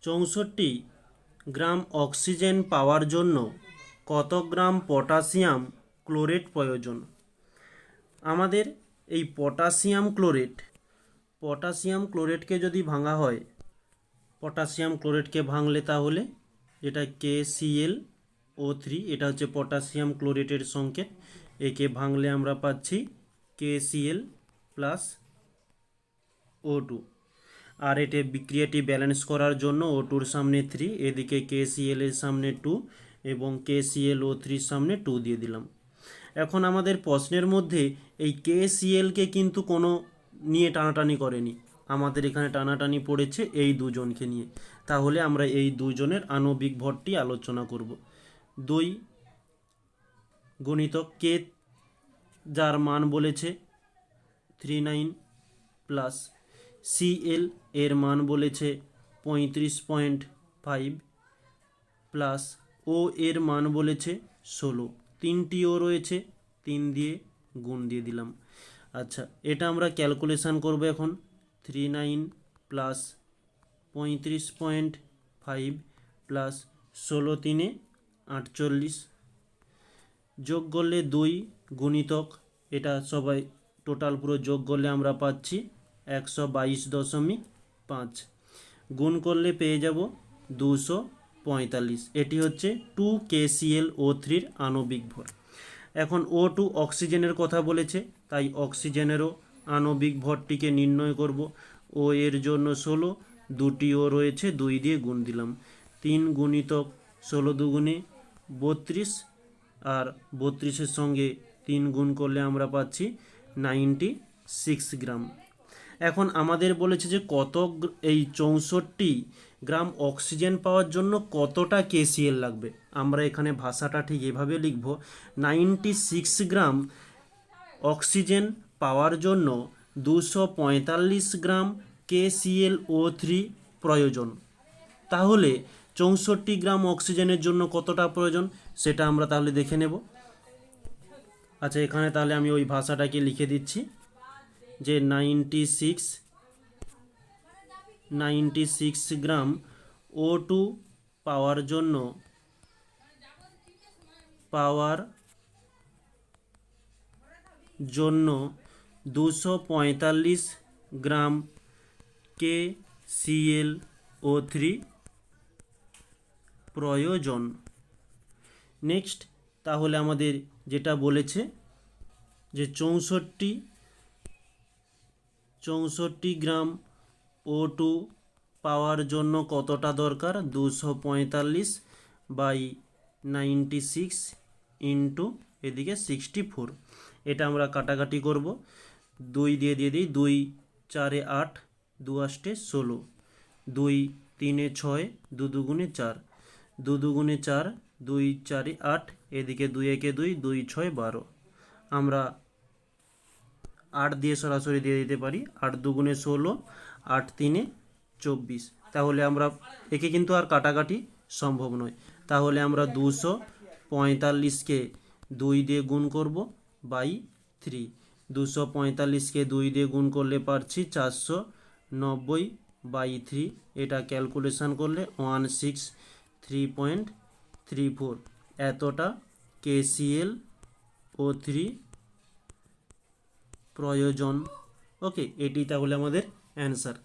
64 গ্রাম oxygen পাওয়ার জন্য কত গ্রাম potassium chlorate প্রয়োজন? আমাদের এই পটাশিয়াম ক্লোরেটকে যদি ভাঙা হয়, পটাশিয়াম ক্লোরেটকে ভাঙলে তাহলে যেটা KClO3, এটা হচ্ছে পটাশিয়াম ক্লোরেটের সংকেত। একে ভাঙলে আমরা পাচ্ছি KCl প্লাস O2। আর এটা বিক্রিয়াটি ব্যালেন্স করার জন্য O2-র সামনে 3, এদিকে KCl এর সামনে 2 এবং KClO3-র সামনে 2 দিয়ে দিলাম। এখন আমাদের প্রশ্নের মধ্যে এই KClকে কিন্তু কোনো নিয়ে টানাটানি করেনি, আমাদের এখানে টানাটানি পড়েছে এই দুজনকে নিয়ে। তাহলে আমরা এই দুজনের আণবিক ভরটি আলোচনা করব। 2 গুণিতক K, যার মান বলেছে 39, প্লাস Cl এর মান বলেছে 35.5, প্লাস O এর মান বলেছে 16। 3টি ও রয়েছে, 3 দিয়ে গুণ দিয়ে দিলাম। আচ্ছা, এটা আমরা ক্যালকুলেশান করব এখন। 39 প্লাস 35.5 প্লাস 16 3 48, যোগ করলে 2 গুণিতক, এটা সবাই টোটাল পুরো যোগ করলে আমরা পাচ্ছি 122.5, গুণ করলে পেয়ে যাব 245। এটি হচ্ছে 2 KClO3-র আণবিক ভর। এখন O2 অক্সিজেনের কথা বলেছে, তাই অক্সিজেনেরও আণবিক ভরটিকে নির্ণয় করব। ও এর জন্য 16, 2টি ও রয়েছে, 2 দিয়ে গুণ দিলাম। 3 গুণিতক 16 দুগুণে 32, আর 32-এর সঙ্গে 3 গুণ করলে আমরা পাচ্ছি 96 গ্রাম। এখন আমাদের বলেছে যে এই 64 গ্রাম অক্সিজেন পাওয়ার জন্য কতটা KCl লাগবে। আমরা এখানে ভাষাটা ঠিক এভাবে লিখব, 96 গ্রাম অক্সিজেন পাওয়ার জন্য 245 গ্রাম KClO3 প্রয়োজন। তাহলে 64 গ্রাম অক্সিজেনের জন্য কতটা প্রয়োজন সেটা আমরা তাহলে দেখে নেব। আচ্ছা, এখানে তাহলে আমি ওই ভাষাটাকে লিখে দিচ্ছি যে 96 গ্রাম O2 পাওয়ার জন্য 245 গ্রাম KClO3 প্রয়োজন। নেক্সট, তাহলে আমাদের যেটা বলেছে যে 64 গ্রাম O2 পাওয়ার জন্য কতটা দরকার, 245 বাই 96 ইন্টু এদিকে 64। এটা আমরা কাটাকাটি করব, 2 দিয়ে দিই, 2 4 8, 2 8 16, 2 3 6, 2 দুগুণে 4, 2 দুগুণে 4, 2 4 8, এদিকে 2 1 2, 2 6 12। আমরা 8 দিয়ে সরাসরি দিয়ে দিতে পারি, 8 দুগুণে 16, 8 3 24। তাহলে আমরা একে কিন্তু আর কাটাকাটি সম্ভব নয়, তাহলে আমরা 245কে 2 দিয়ে গুণ করব বাই 3। 245কে 2 দিয়ে গুণ করলে পারছি 490 বাই 3। এটা ক্যালকুলেশন করলে 163.34 এতটা KClO3 প্রয়োজন। ওকে, এটি তাহলে আমাদের অ্যান্সার।